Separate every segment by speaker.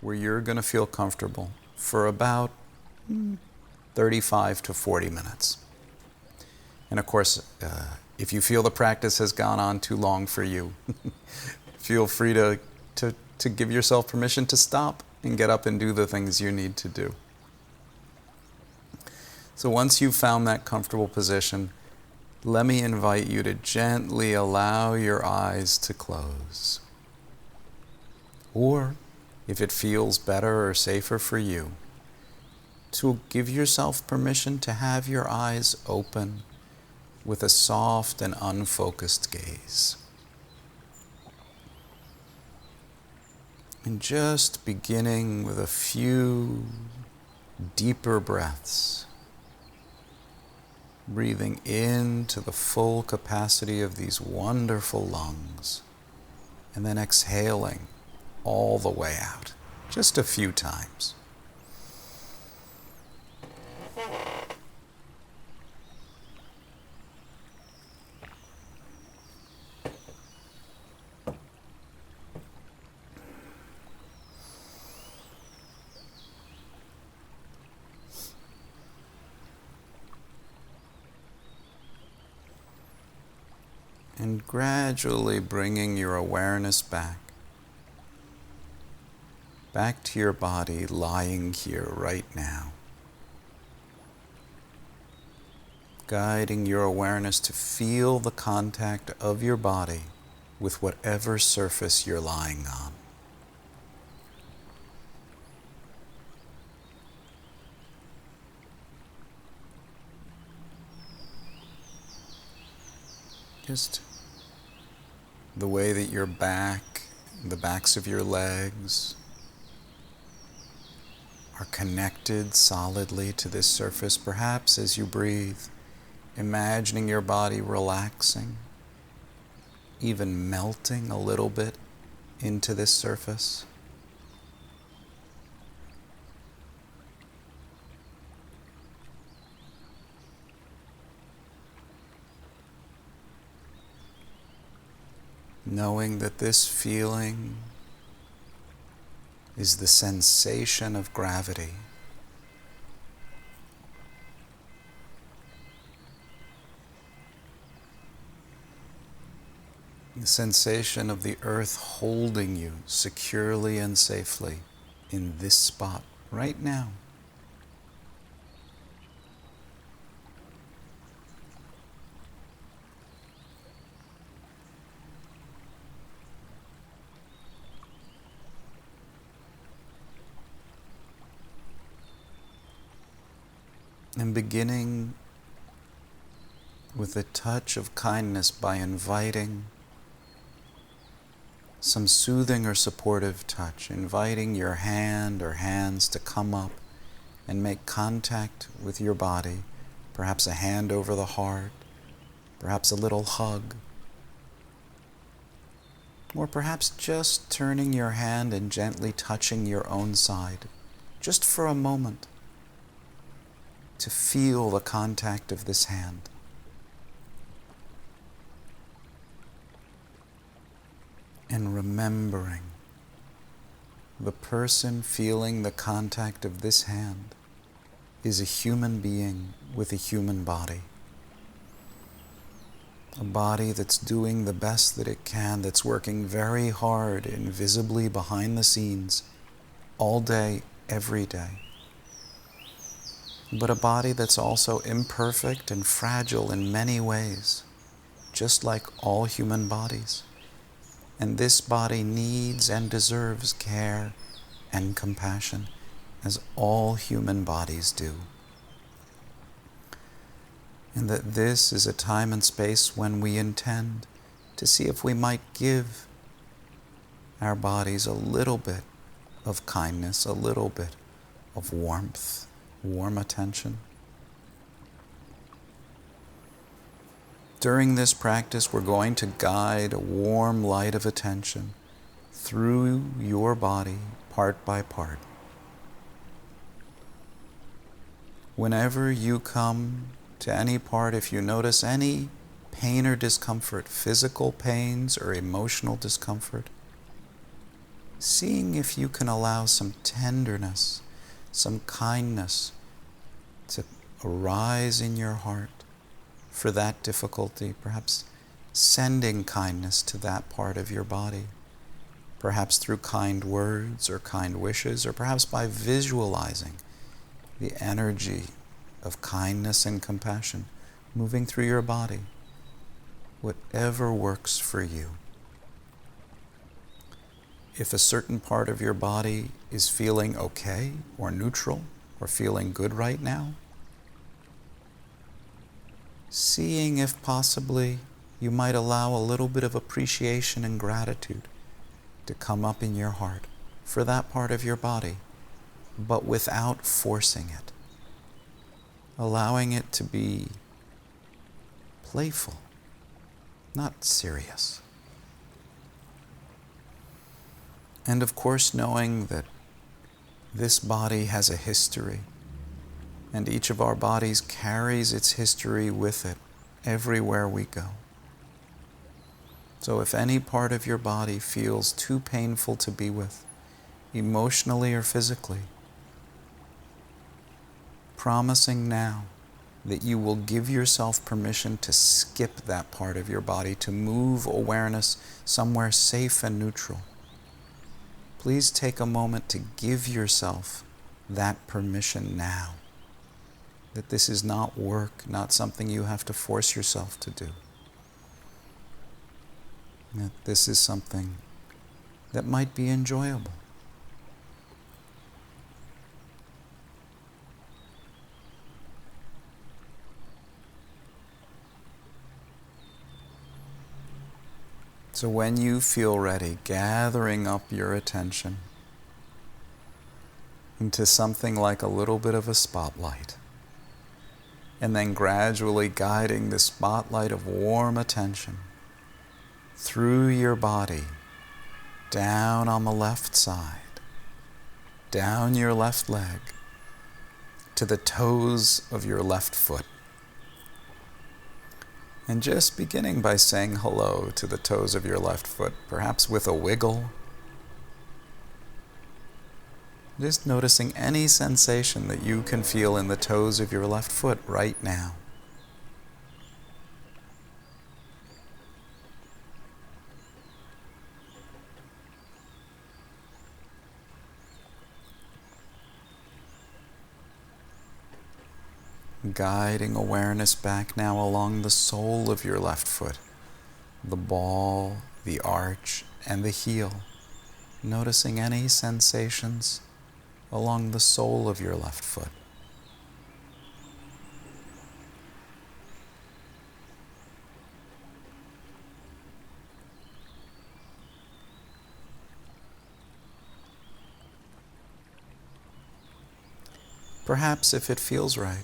Speaker 1: where you're going to feel comfortable for about 35 to 40 minutes. And of course, if you feel the practice has gone on too long for you, feel free to give yourself permission to stop and get up and do the things you need to do. So once you've found that comfortable position, let me invite you to gently allow your eyes to close. Or, if it feels better or safer for you, to give yourself permission to have your eyes open with a soft and unfocused gaze. And just beginning with a few deeper breaths, breathing into the full capacity of these wonderful lungs, and then exhaling all the way out, just a few times. And gradually bringing your awareness back to your body lying here right now. Guiding your awareness to feel the contact of your body with whatever surface you're lying on. Just the way that your back, the backs of your legs are connected solidly to this surface. Perhaps as you breathe, imagining your body relaxing, even melting a little bit into this surface. Knowing that this feeling is the sensation of gravity. The sensation of the earth holding you securely and safely in this spot right now. And beginning with a touch of kindness by inviting some soothing or supportive touch, inviting your hand or hands to come up and make contact with your body, perhaps a hand over the heart, perhaps a little hug, or perhaps just turning your hand and gently touching your own side, just for a moment, to feel the contact of this hand. And remembering the person feeling the contact of this hand is a human being with a human body. A body that's doing the best that it can, that's working very hard, invisibly behind the scenes, all day, every day. But a body that's also imperfect and fragile in many ways, just like all human bodies. And this body needs and deserves care and compassion, as all human bodies do. And that this is a time and space when we intend to see if we might give our bodies a little bit of kindness, a little bit of warmth, warm attention. During this practice, we're going to guide a warm light of attention through your body, part by part. Whenever you come to any part, if you notice any pain or discomfort, physical pains or emotional discomfort, seeing if you can allow some tenderness, some kindness to arise in your heart for that difficulty, perhaps sending kindness to that part of your body, perhaps through kind words or kind wishes, or perhaps by visualizing the energy of kindness and compassion moving through your body, whatever works for you. If a certain part of your body is feeling okay or neutral or feeling good right now, seeing if possibly you might allow a little bit of appreciation and gratitude to come up in your heart for that part of your body, but without forcing it. Allowing it to be playful, not serious. And of course, knowing that this body has a history, and each of our bodies carries its history with it everywhere we go. So if any part of your body feels too painful to be with, emotionally or physically, promising now that you will give yourself permission to skip that part of your body, to move awareness somewhere safe and neutral. Please take a moment to give yourself that permission now. That this is not work, not something you have to force yourself to do. That this is something that might be enjoyable. So when you feel ready, gathering up your attention into something like a little bit of a spotlight, and then gradually guiding the spotlight of warm attention through your body, down on the left side, down your left leg, to the toes of your left foot. And just beginning by saying hello to the toes of your left foot, perhaps with a wiggle. Just noticing any sensation that you can feel in the toes of your left foot right now. Guiding awareness back now along the sole of your left foot, the ball, the arch, and the heel. Noticing any sensations along the sole of your left foot. Perhaps if it feels right,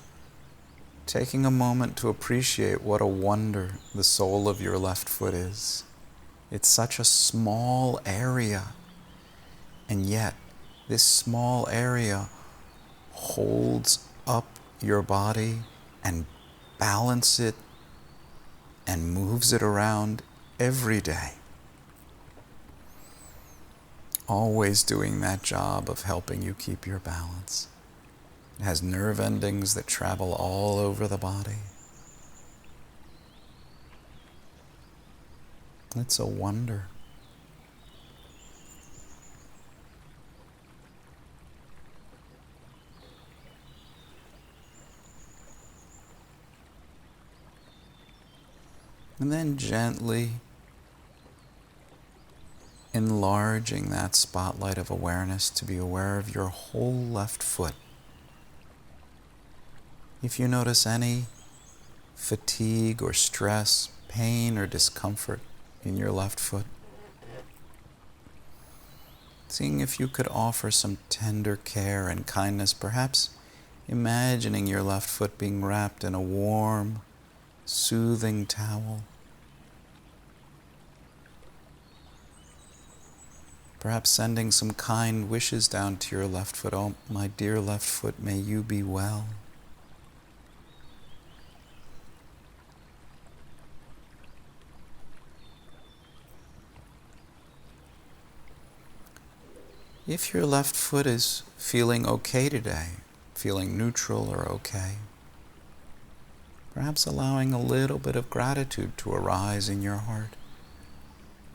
Speaker 1: taking a moment to appreciate what a wonder the sole of your left foot is. It's such a small area, and yet this small area holds up your body and balances it and moves it around every day. Always doing that job of helping you keep your balance. It has nerve endings that travel all over the body. It's a wonder. And then gently enlarging that spotlight of awareness to be aware of your whole left foot. If you notice any fatigue or stress, pain or discomfort in your left foot, seeing if you could offer some tender care and kindness, perhaps imagining your left foot being wrapped in a warm, soothing towel. Perhaps sending some kind wishes down to your left foot. Oh, my dear left foot, may you be well. If your left foot is feeling okay today, feeling neutral or okay, perhaps allowing a little bit of gratitude to arise in your heart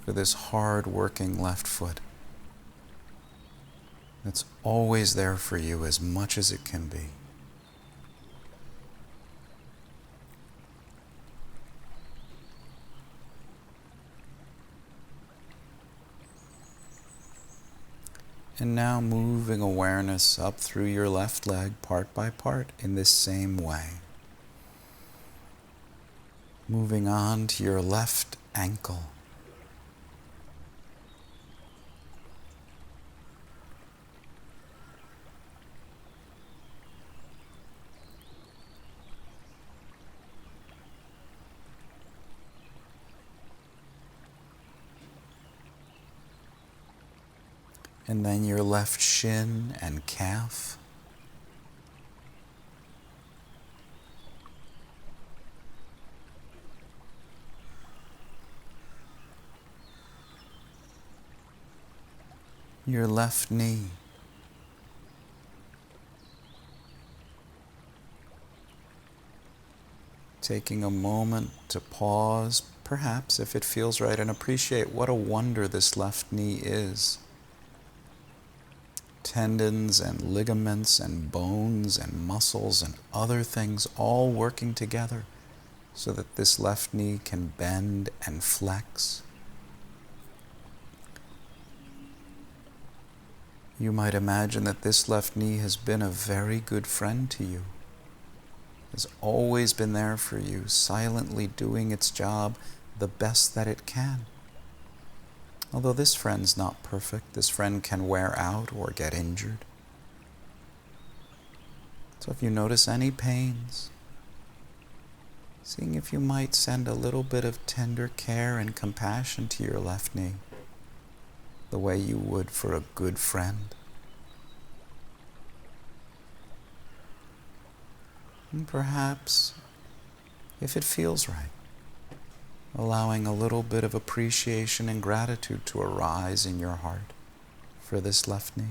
Speaker 1: for this hard-working left foot that's always there for you as much as it can be. And now moving awareness up through your left leg part by part in this same way. Moving on to your left ankle. And then your left shin and calf. Your left knee. Taking a moment to pause, perhaps if it feels right, and appreciate what a wonder this left knee is. Tendons and ligaments and bones and muscles and other things all working together so that this left knee can bend and flex. You might imagine that this left knee has been a very good friend to you, has always been there for you, silently doing its job the best that it can. Although this friend's not perfect, this friend can wear out or get injured. So if you notice any pains, seeing if you might send a little bit of tender care and compassion to your left knee, the way you would for a good friend. And perhaps, if it feels right, allowing a little bit of appreciation and gratitude to arise in your heart for this left knee.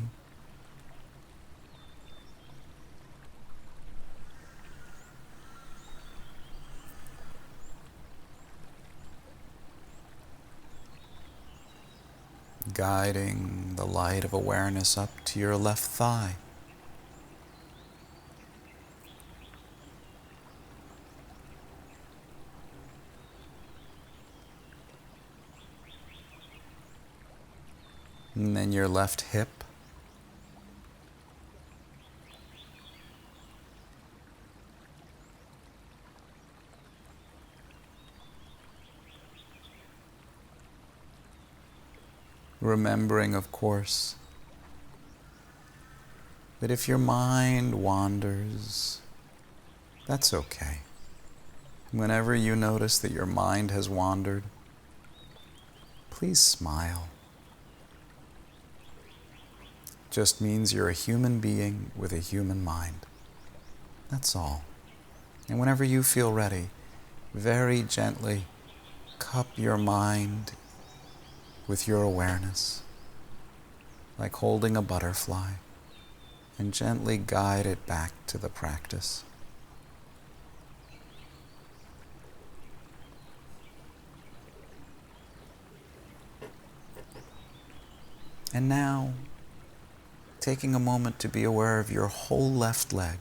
Speaker 1: Guiding the light of awareness up to your left thigh. And then your left hip. Remembering, of course, that if your mind wanders, that's okay. Whenever you notice that your mind has wandered, please smile. Just means you're a human being with a human mind. That's all. And whenever you feel ready, very gently cup your mind with your awareness, like holding a butterfly, and gently guide it back to the practice. And now, taking a moment to be aware of your whole left leg,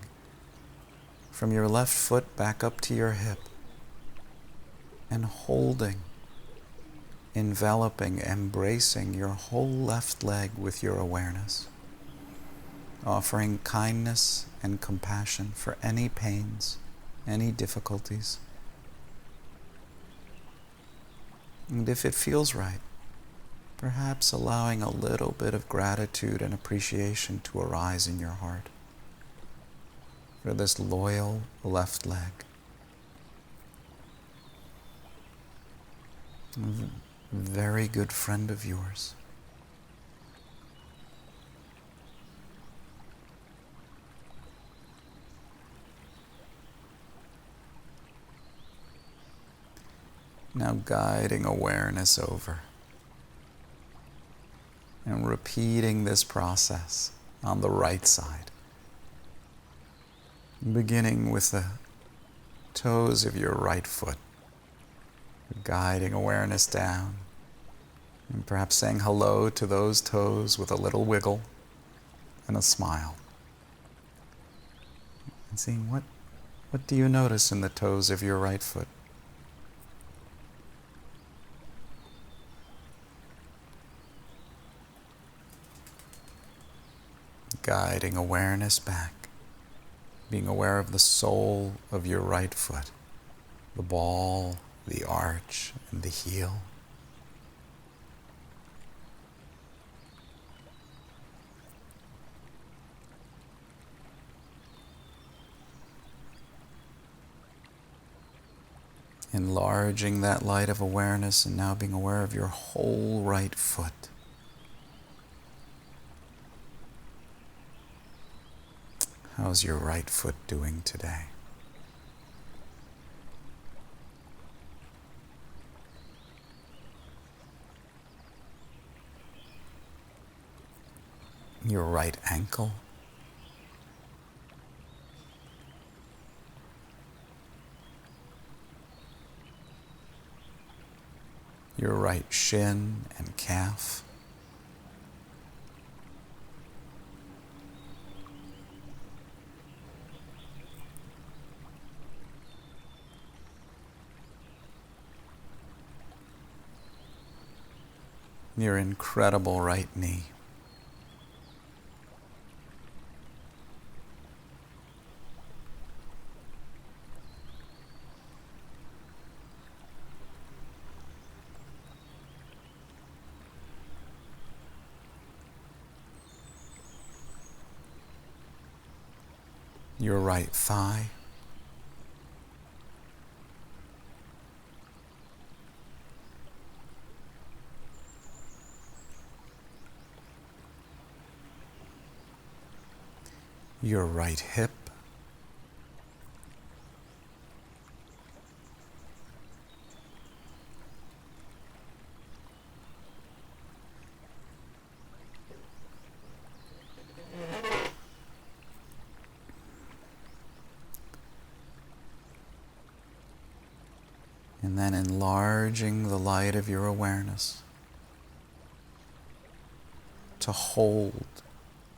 Speaker 1: from your left foot back up to your hip, and holding, enveloping, embracing your whole left leg with your awareness, offering kindness and compassion for any pains, any difficulties. And if it feels right, perhaps allowing a little bit of gratitude and appreciation to arise in your heart for this loyal left leg. Very good friend of yours. Now guiding awareness over And repeating this process on the right side. Beginning with the toes of your right foot. Guiding awareness down. And perhaps saying hello to those toes with a little wiggle and a smile. And seeing what do you notice in the toes of your right foot? Guiding awareness back. Being aware of the sole of your right foot. The ball, the arch, and the heel. Enlarging that light of awareness and now being aware of your whole right foot. How's your right foot doing today? Your right ankle. Your right shin and calf. Your incredible right knee. Your right thigh. Your right hip. And then enlarging the light of your awareness to hold,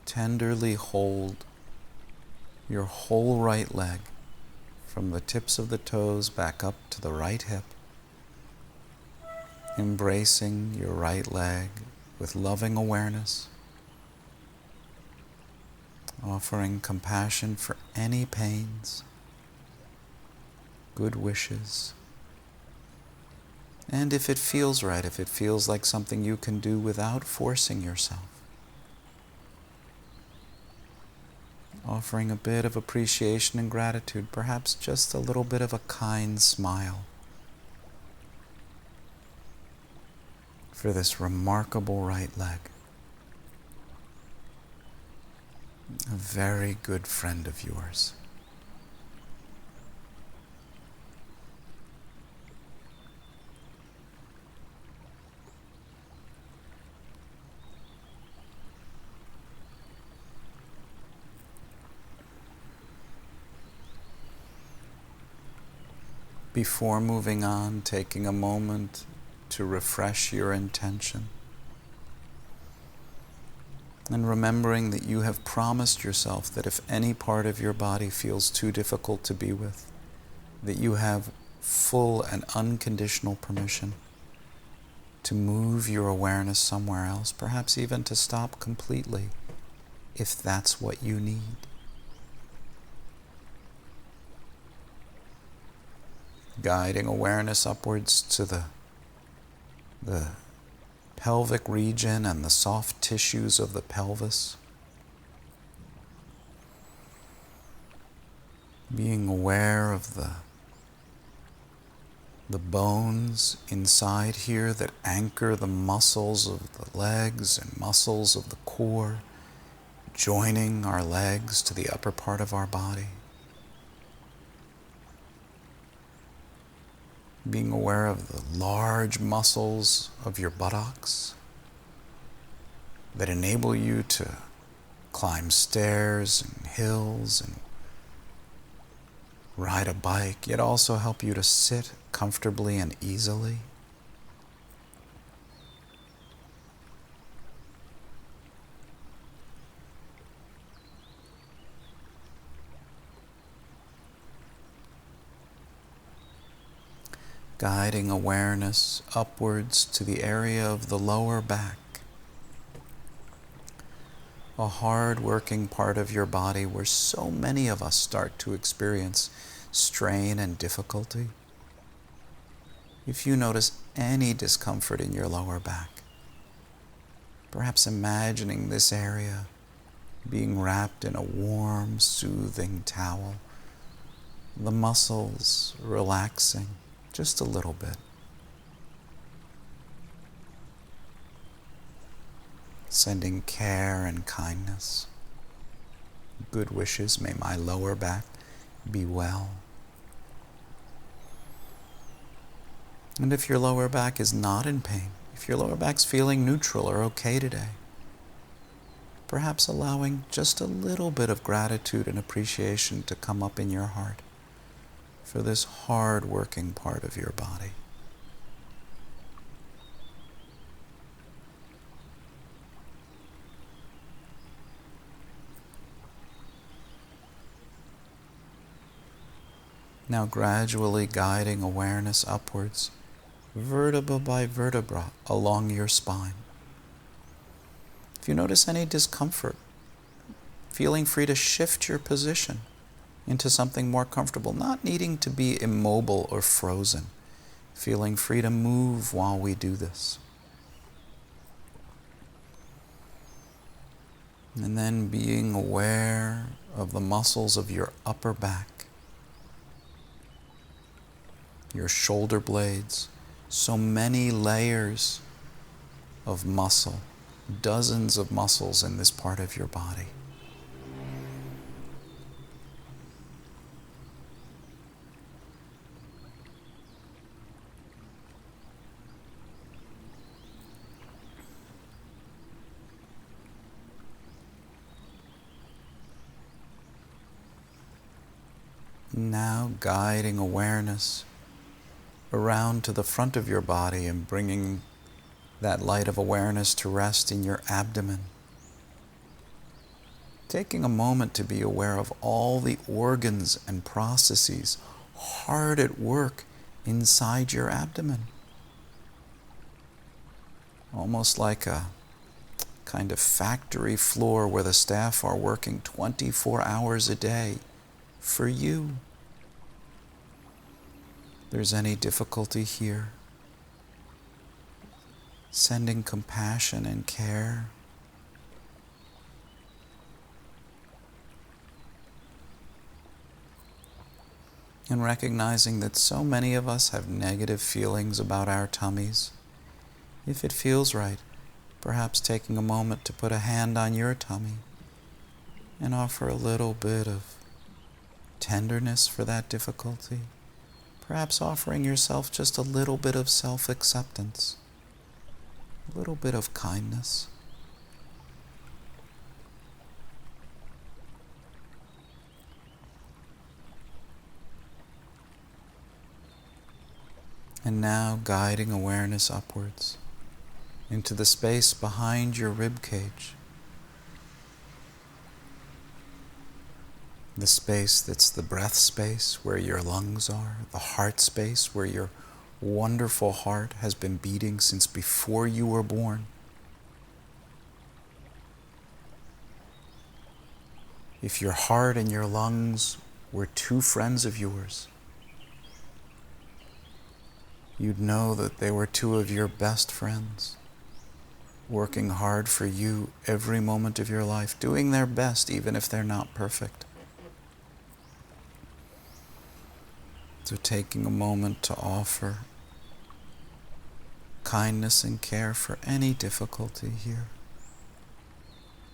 Speaker 1: tenderly hold your whole right leg from the tips of the toes back up to the right hip, embracing your right leg with loving awareness, offering compassion for any pains, good wishes. And if it feels right, if it feels like something you can do without forcing yourself, offering a bit of appreciation and gratitude, perhaps just a little bit of a kind smile for this remarkable right leg. A very good friend of yours. Before moving on, taking a moment to refresh your intention and remembering that you have promised yourself that if any part of your body feels too difficult to be with, that you have full and unconditional permission to move your awareness somewhere else, perhaps even to stop completely, if that's what you need. Guiding awareness upwards to the pelvic region and the soft tissues of the pelvis. Being aware of the bones inside here that anchor the muscles of the legs and muscles of the core, joining our legs to the upper part of our body. Being aware of the large muscles of your buttocks, that enable you to climb stairs and hills and ride a bike, yet also help you to sit comfortably and easily. Guiding awareness upwards to the area of the lower back, a hard-working part of your body where so many of us start to experience strain and difficulty. If you notice any discomfort in your lower back, perhaps imagining this area being wrapped in a warm, soothing towel, the muscles relaxing just a little bit. Sending care and kindness. Good wishes, may my lower back be well. And if your lower back is not in pain, if your lower back's feeling neutral or okay today, perhaps allowing just a little bit of gratitude and appreciation to come up in your heart for this hard-working part of your body. Now gradually guiding awareness upwards, vertebra by vertebra along your spine. If you notice any discomfort, feeling free to shift your position into something more comfortable, not needing to be immobile or frozen, feeling free to move while we do this. And then being aware of the muscles of your upper back, your shoulder blades, so many layers of muscle, dozens of muscles in this part of your body. Now guiding awareness around to the front of your body and bringing that light of awareness to rest in your abdomen. Taking a moment to be aware of all the organs and processes hard at work inside your abdomen. Almost like a kind of factory floor where the staff are working 24 hours a day for you. If there's any difficulty here, sending compassion and care. And recognizing that so many of us have negative feelings about our tummies. If it feels right, perhaps taking a moment to put a hand on your tummy and offer a little bit of tenderness for that difficulty. Perhaps offering yourself just a little bit of self-acceptance, a little bit of kindness. And now guiding awareness upwards into the space behind your rib cage. The space that's the breath space where your lungs are, the heart space where your wonderful heart has been beating since before you were born. If your heart and your lungs were two friends of yours, you'd know that they were two of your best friends, working hard for you every moment of your life, doing their best even if they're not perfect. So taking a moment to offer kindness and care for any difficulty here.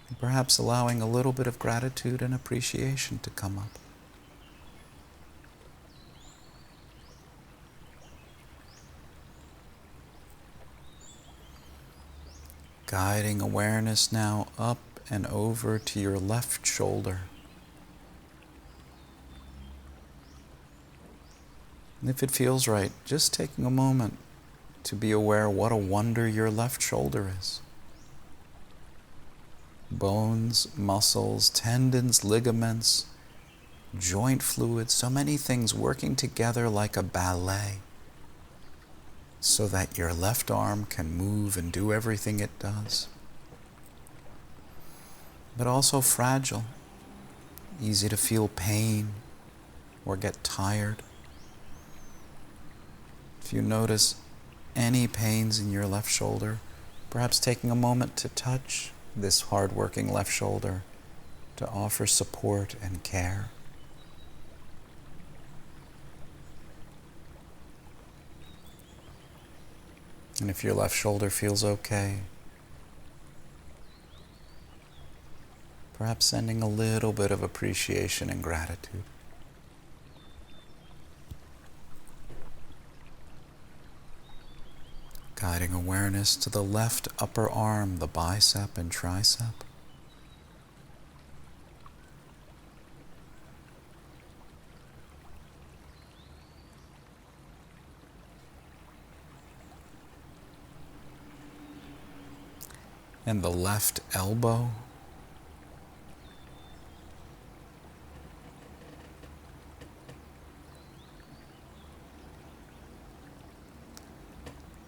Speaker 1: And perhaps allowing a little bit of gratitude and appreciation to come up. Guiding awareness now up and over to your left shoulder. And if it feels right, just taking a moment to be aware what a wonder your left shoulder is. Bones, muscles, tendons, ligaments, joint fluids, so many things working together like a ballet so that your left arm can move and do everything it does. But also fragile, easy to feel pain or get tired. If you notice any pains in your left shoulder, perhaps taking a moment to touch this hard-working left shoulder to offer support and care. And if your left shoulder feels okay, perhaps sending a little bit of appreciation and gratitude. Guiding awareness to the left upper arm, the bicep and tricep. And the left elbow.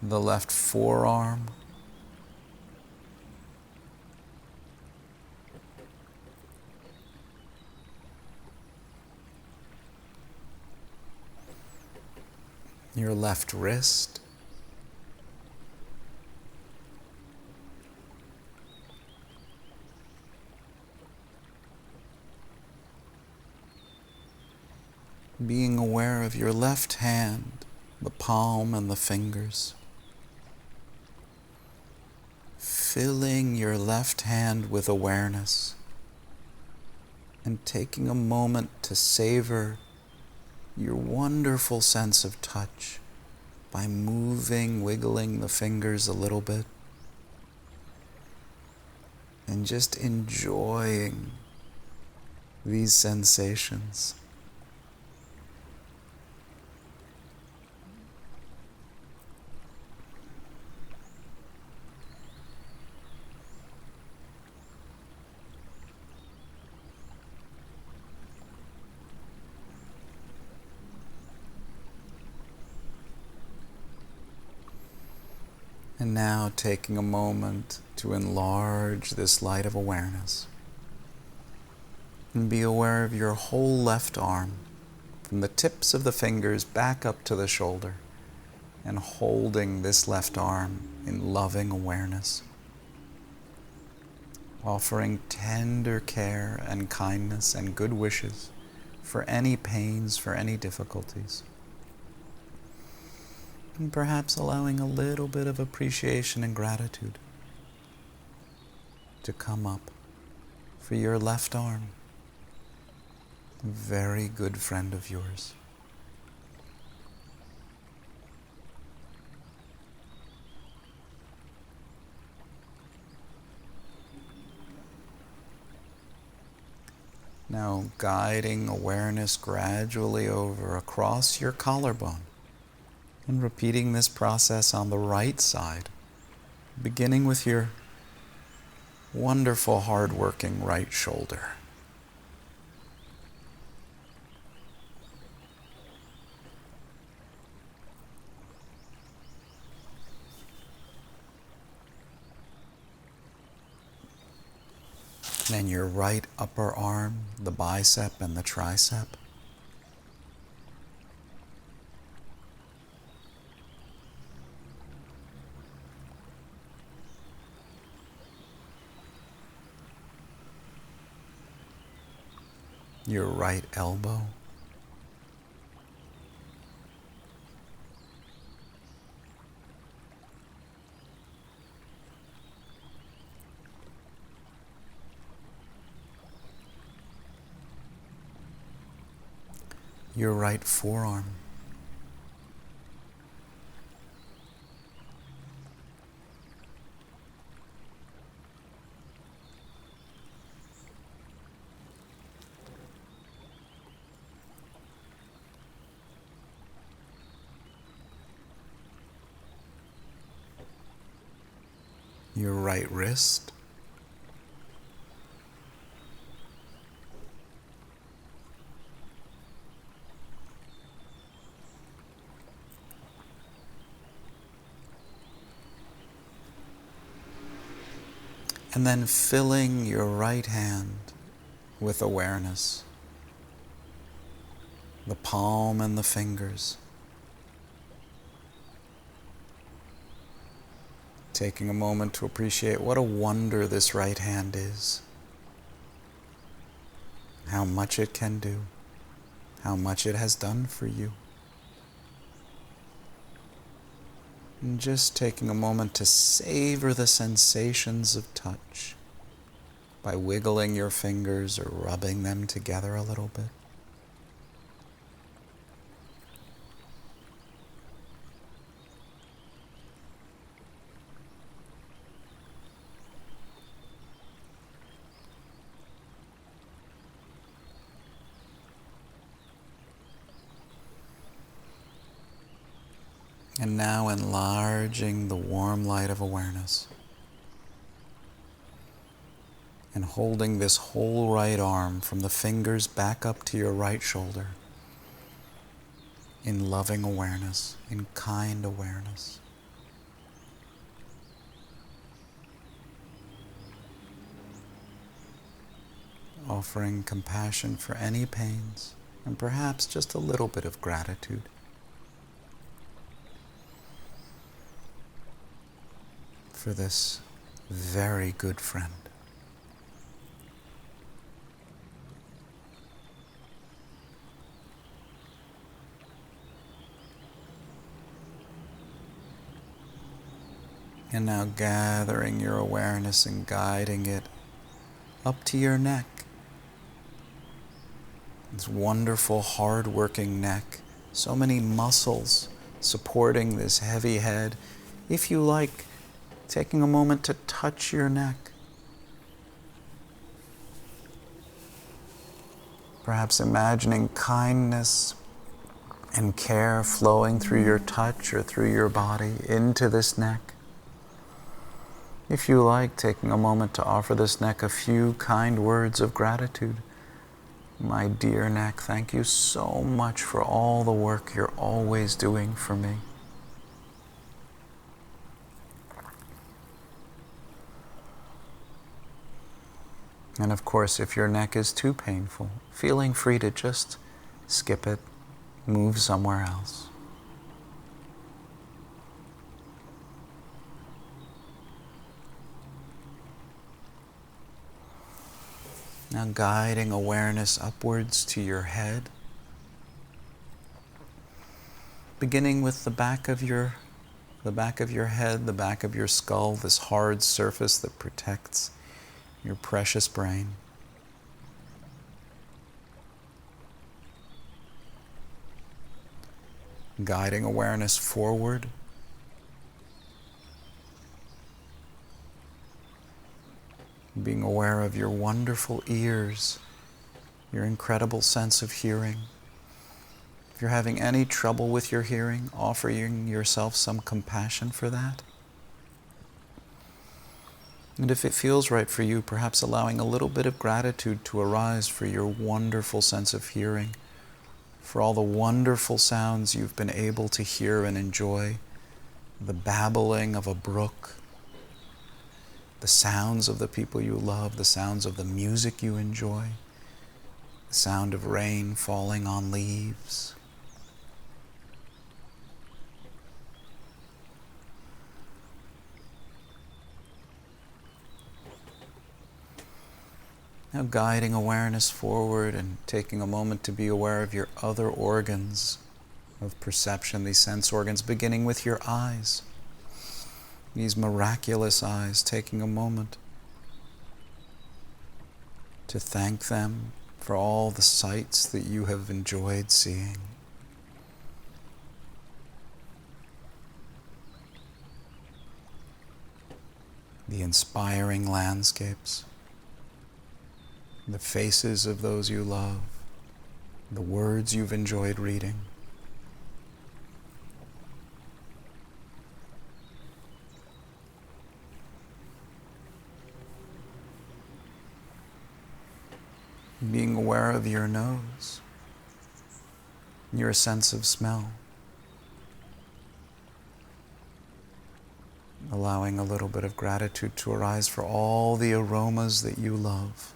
Speaker 1: The left forearm. Your left wrist. Being aware of your left hand, the palm and the fingers. Filling your left hand with awareness and taking a moment to savor your wonderful sense of touch by moving, wiggling the fingers a little bit and just enjoying these sensations. And now taking a moment to enlarge this light of awareness and be aware of your whole left arm from the tips of the fingers back up to the shoulder and holding this left arm in loving awareness, offering tender care and kindness and good wishes for any pains, for any difficulties. And perhaps allowing a little bit of appreciation and gratitude to come up for your left arm, a very good friend of yours. Now guiding awareness gradually over across your collarbone. And repeating this process on the right side, beginning with your wonderful, hard-working right shoulder. And your right upper arm, the bicep and the tricep. Your right elbow. Your right forearm. your right wrist, and then filling your right hand with awareness, the palm and the fingers. Taking a moment to appreciate what a wonder this right hand is, how much it can do, how much it has done for you. And just taking a moment to savor the sensations of touch by wiggling your fingers or rubbing them together a little bit. And now enlarging the warm light of awareness and holding this whole right arm from the fingers back up to your right shoulder in loving awareness, in kind awareness. Offering compassion for any pains and perhaps just a little bit of gratitude. For this very good friend. And now gathering your awareness and guiding it up to your neck. This wonderful, hard-working neck. So many muscles supporting this heavy head. If you like, taking a moment to touch your neck. Perhaps imagining kindness and care flowing through your touch or through your body into this neck. If you like, taking a moment to offer this neck a few kind words of gratitude. My dear neck, thank you so much for all the work you're always doing for me. And of course, if your neck is too painful, feeling free to just skip it, move somewhere else. Now guiding awareness upwards to your head, beginning with the back of your head, the back of your skull, this hard surface that protects your precious brain. Guiding awareness forward. Being aware of your wonderful ears, your incredible sense of hearing. If you're having any trouble with your hearing, offering yourself some compassion for that. And if it feels right for you, perhaps allowing a little bit of gratitude to arise for your wonderful sense of hearing, for all the wonderful sounds you've been able to hear and enjoy, the babbling of a brook, the sounds of the people you love, the sounds of the music you enjoy, the sound of rain falling on leaves. Now guiding awareness forward and taking a moment to be aware of your other organs of perception, these sense organs, beginning with your eyes. These miraculous eyes, taking a moment to thank them for all the sights that you have enjoyed seeing. The inspiring landscapes, the faces of those you love, the words you've enjoyed reading. being aware of your nose, your sense of smell, allowing a little bit of gratitude to arise for all the aromas that you love.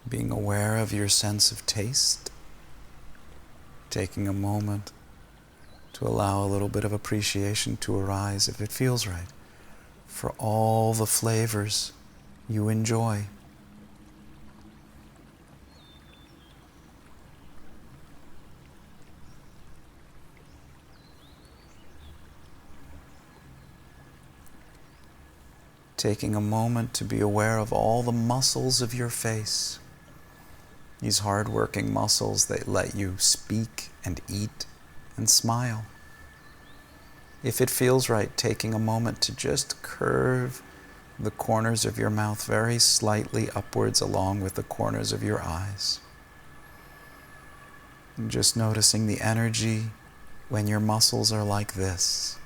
Speaker 1: Being aware of your sense of taste, taking a moment to allow a little bit of appreciation to arise, if it feels right, for all the flavors you enjoy. Taking a moment to be aware of all the muscles of your face, these hard-working muscles that let you speak and eat and smile. If it feels right, taking a moment to just curve the corners of your mouth very slightly upwards along with the corners of your eyes. And just noticing the energy when your muscles are like this.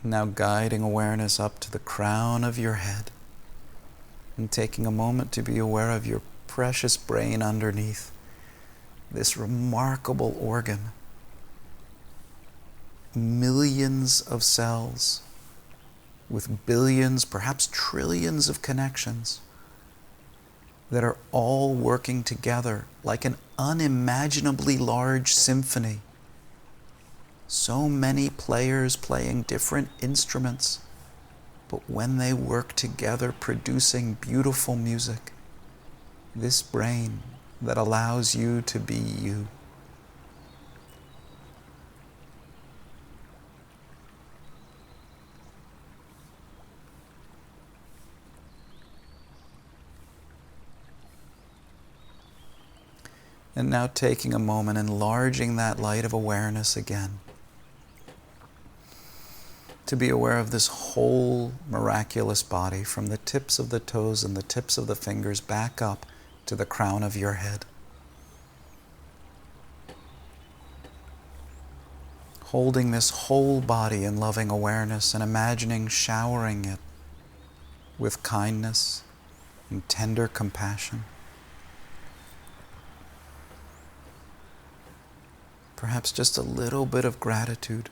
Speaker 1: Now guiding awareness up to the crown of your head and taking a moment to be aware of your precious brain underneath, this remarkable organ. Millions of cells with billions, perhaps trillions of connections that are all working together like an unimaginably large symphony. So many players playing different instruments, but when they work together producing beautiful music, this brain that allows you to be you. And now taking a moment, enlarging that light of awareness again, to be aware of this whole miraculous body from the tips of the toes and the tips of the fingers back up to the crown of your head. Holding this whole body in loving awareness and imagining showering it with kindness and tender compassion. Perhaps just a little bit of gratitude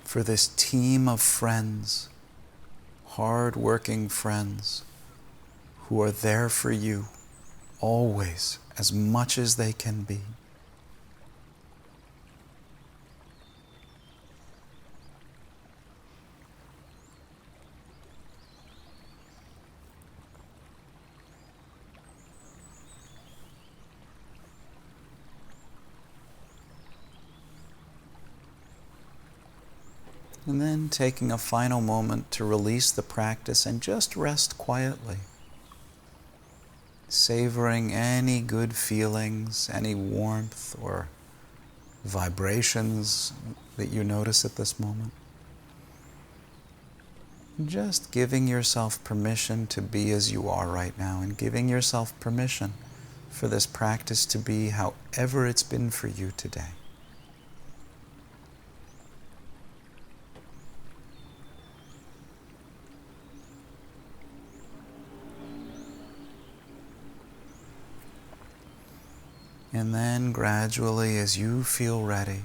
Speaker 1: for this team of friends, hard-working friends, who are there for you always, as much as they can be. And then taking a final moment to release the practice and just rest quietly. Savoring any good feelings, any warmth or vibrations that you notice at this moment. Just giving yourself permission to be as you are right now, and giving yourself permission for this practice to be however it's been for you today. And then gradually, as you feel ready,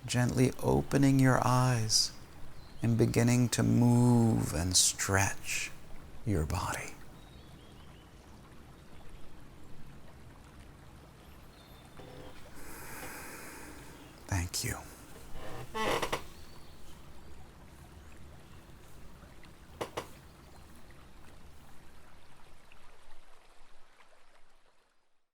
Speaker 1: gently opening your eyes and beginning to move and stretch your body. Thank you.